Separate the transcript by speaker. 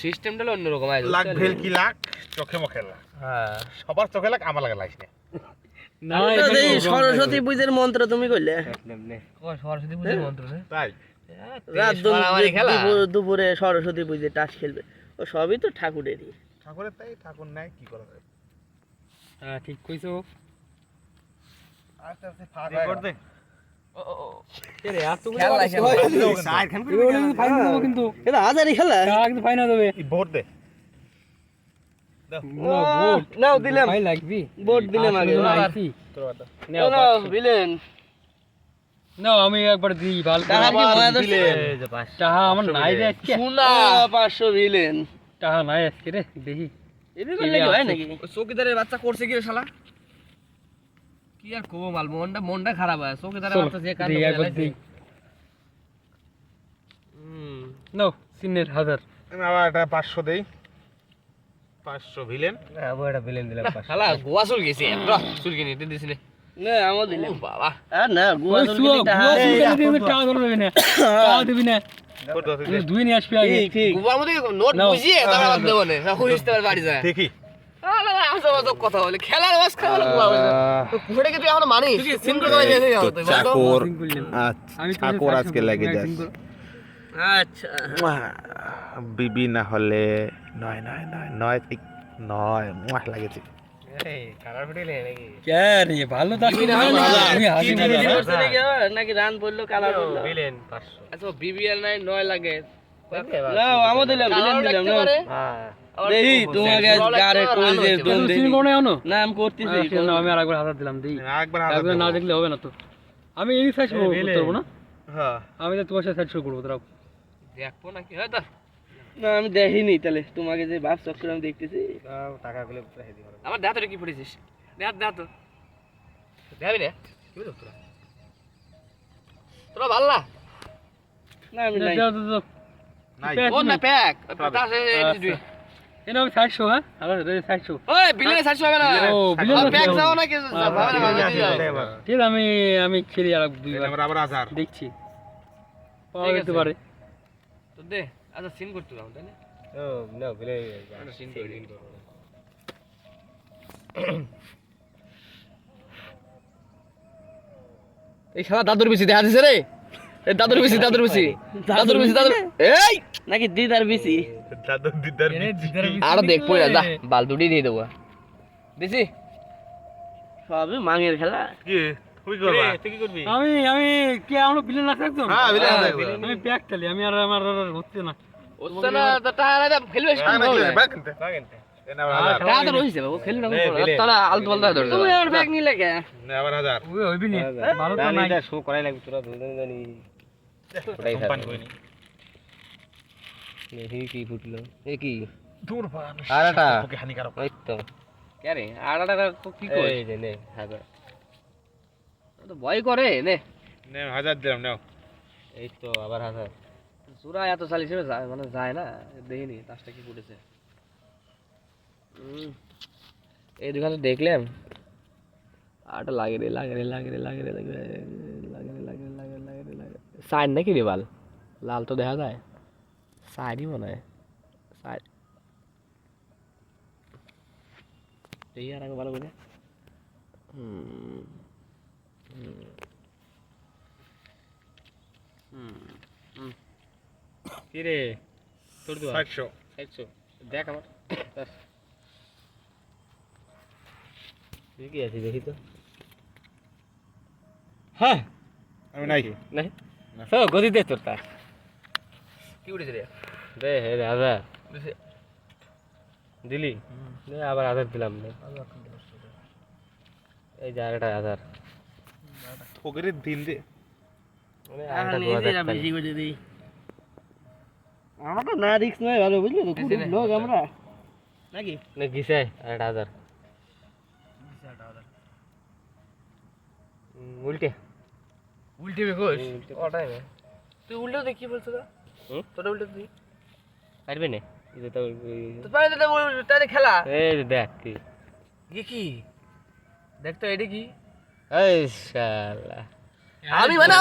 Speaker 1: সিস্টেমটা হলো অন্যরকম আইলো
Speaker 2: লাখ ভেলকি লাখ চোখে মুখে লাখ
Speaker 1: হ্যাঁ
Speaker 2: সবার চোখে লাখ আমার লাগে লাইস না
Speaker 3: না এই সরস্বতী পূজার মন্ত্র তুমি কইলে
Speaker 1: কোন সরস্বতী পূজার মন্ত্র না
Speaker 2: তাই
Speaker 3: রাত
Speaker 1: আমারই খেলা
Speaker 3: দুপুরে সরস্বতী পূজা টাস খেলবে ও সবই তো ঠাকুরেরই
Speaker 2: ঠাকুরের তাই ঠাকুর নাই কি করা যায়
Speaker 4: হ্যাঁ ঠিক কইছো
Speaker 2: আস্তে আস্তে ফাঁক হয়ে গেল।
Speaker 4: কে রে আর তুমি
Speaker 1: খেলা
Speaker 4: ফাইন দেবো কিন্তু
Speaker 3: এটা হাজারি খেলা
Speaker 4: টাকা কিন্তু ফাইন দেবে
Speaker 2: এই ভোট দে
Speaker 3: নাও দিলাম
Speaker 4: ফাইন লাগবি
Speaker 3: ভোট দিলাম আগে
Speaker 2: তোর বাদ দাও।
Speaker 3: নাও দিলেন
Speaker 4: নাও আমি একবার দিই ভালো
Speaker 3: টাকা কি বানায় দিলে
Speaker 4: টাকা আমার নাই রে আজকে
Speaker 3: সোনা 500 দিলেন
Speaker 4: টাকা নাই আজকে রে দেখি
Speaker 3: এমনি করলে কি হয় নাকি
Speaker 1: চৌকিদারের বাচ্চা করছে কি রে শালা কি আর কব মাল মনটা খারাপ হয় চৌকিদারের বাচ্চা যে কাজ করে
Speaker 4: নাও সিনের 1000
Speaker 2: আমি আবার এটা 500 দেই 500 ভিলেন
Speaker 1: শালা গোয়া চুল গেছে চুল কিনে দিস নে
Speaker 3: না আমও দিলাম
Speaker 1: বাবা
Speaker 3: আর না গোয়া চুল কিনে
Speaker 4: টাকা ধরবে না টাকা দিবি না
Speaker 2: ভোট দাও তুই
Speaker 4: দুই নিয়ে আসবি আগে
Speaker 3: ঠিক
Speaker 1: গোয়ার মধ্যে নোট বুঝিয়ে তারপর বাদ দেবো না হুইস্তে বাড়ি যায়
Speaker 2: ঠিকই
Speaker 1: কথা বলে খেলার বাস খেলা তো পুরোটা কি তুই এখন মানিস সিন করে গেছে তুই
Speaker 2: চাকর
Speaker 4: আমি
Speaker 2: চাকর আজকে লাগে যাস
Speaker 3: আচ্ছা
Speaker 2: বিবি না হলে নয় নয় নয় নয় ঠিক নয় মুখ লাগেছে
Speaker 1: এই কারার ফেটে নাকি
Speaker 4: কে রে ভালো তো
Speaker 1: দিবি না, আমি
Speaker 4: হাসি না
Speaker 3: কি করছে নাকি নাকি রান বললো কালা বললো
Speaker 1: বিলেন 500 আচ্ছা বিবিএল নাই 9 লাগে
Speaker 3: না আমও দিলাম দিলাম না দেই তোমাকে গারে কই যে দম দেই
Speaker 4: সিন কোনে আনো
Speaker 3: না আমি করতেছি
Speaker 4: না আমি আর একবার 1000 দিলাম দেই
Speaker 2: একবার
Speaker 4: একবার না দেখলে হবে না তো আমি এই সাইজ করব না
Speaker 2: হ্যাঁ
Speaker 4: আমি তো তোমার সাথে সাইজ করব তোরা
Speaker 1: দেখবো নাকি হয় তো
Speaker 3: না আমি দেখিনি তাহলে তোমাকে যে বাপ চক্কর আমি দেখতেছি
Speaker 2: টাকাগুলো রেখে দিও
Speaker 1: আমার দাঁতরে কি পড়েছিস দাঁত তো দেখাবি না কি বলছ তোরা তোরা ভালো না
Speaker 3: না আমি নাই
Speaker 4: দাও দাও
Speaker 2: নাই
Speaker 1: ও না প্যাক তাসে
Speaker 4: এনে আমি 700 হ্যাঁ আবার 700
Speaker 1: ওই বিলেনে 700 হবে না
Speaker 4: ও বিলেন
Speaker 1: প্যাক যাও না কি
Speaker 4: ঠিক আমি খেলি আর দুইবার
Speaker 2: আমরা আবার 1000
Speaker 4: দেখছি পাওয়া যেতে পারে
Speaker 1: তো দে আচ্ছা সিন করতে দাও তাই না
Speaker 2: ও না বলে
Speaker 1: সিন করে দিন এই শালা দাদুর বেশি দেখা দিছে রে এই দাদুর বেশি এই
Speaker 3: নাকি দিদার বেশি
Speaker 2: দাদু দিদার
Speaker 1: আর দেখ পড়ে যা বাল দুটি দিয়ে দেবো দিছি
Speaker 3: সবই মাঙের খেলা
Speaker 2: কি তুই করবা তুই কি করবি
Speaker 4: আমি কি আমরা বিলেন না থাকতো
Speaker 2: হ্যাঁ বিলে
Speaker 4: আমি প্যাক খেলি আমি আর আমার হচ্ছে না
Speaker 1: হচ্ছে না তো টাকা না ফেলবে
Speaker 2: বাগনতে এনা আবার 1000
Speaker 1: টাকা তো রইছে বাবু খেলি না তাহলে আলতু পালতা ধরে
Speaker 3: তুমি আমার ব্যাগ নিলে কে
Speaker 2: না আবার 1000
Speaker 4: ওই হইবি নি ভালো তো নাই
Speaker 2: শো করাই লাগবে তোরা দুজন জানি কোম্পানি কইনি
Speaker 1: নেহি কি ফুটলো এ কি
Speaker 2: দূর বান
Speaker 1: আড়াটা
Speaker 2: ওকে হানিকারক
Speaker 1: ওই তো কে রে আড়াটা কি কই এই যে নে হাজার তো ভয় করে নে
Speaker 2: নে 1000 দিলাম নাও
Speaker 1: এই তো আবার হাজার সুরা এত সাল হিসেবে যায় মানে যায় না দেখিনি তাসটা কি ফুটেছে এই দোকানে দেখলাম আটা লাগে রে সাইড নাকি রে বাল লাল তো দেখা যায় সাইডই মনে হয় সাইড এই আর আগে ভালো করে
Speaker 4: কি রে তোর তো
Speaker 2: 700
Speaker 1: দেখ আমার কি আছে দেখি তো
Speaker 4: হ্যাঁ
Speaker 2: আমি নাই
Speaker 1: নাই সব গদি দে তোর তা কি উঠেছে রে দে হে দাদা দিলি দে আবার 1000 দিলাম নে এই যে আরেকটা 1000
Speaker 2: ওগরে দিন দে
Speaker 1: মানে
Speaker 3: আর
Speaker 1: আরেকটা
Speaker 3: নিজে
Speaker 1: 2000
Speaker 3: বেশি করে দিই আমরা তো না রিস্ক নয় ভালো বুঝলি তো খুব লোক আমরা নাকি
Speaker 1: নে গিসে আরেকটা 1000 উল্টে উল্টে বেকোস ওটাই না তুই উল্টো দেখ কি বলছ তো তোরা উল্টো তুই পারবে না এটা তো পারে তো তারে খেলা এই দেখ কি দেখ তো এটা কি এই শালা আমি বানা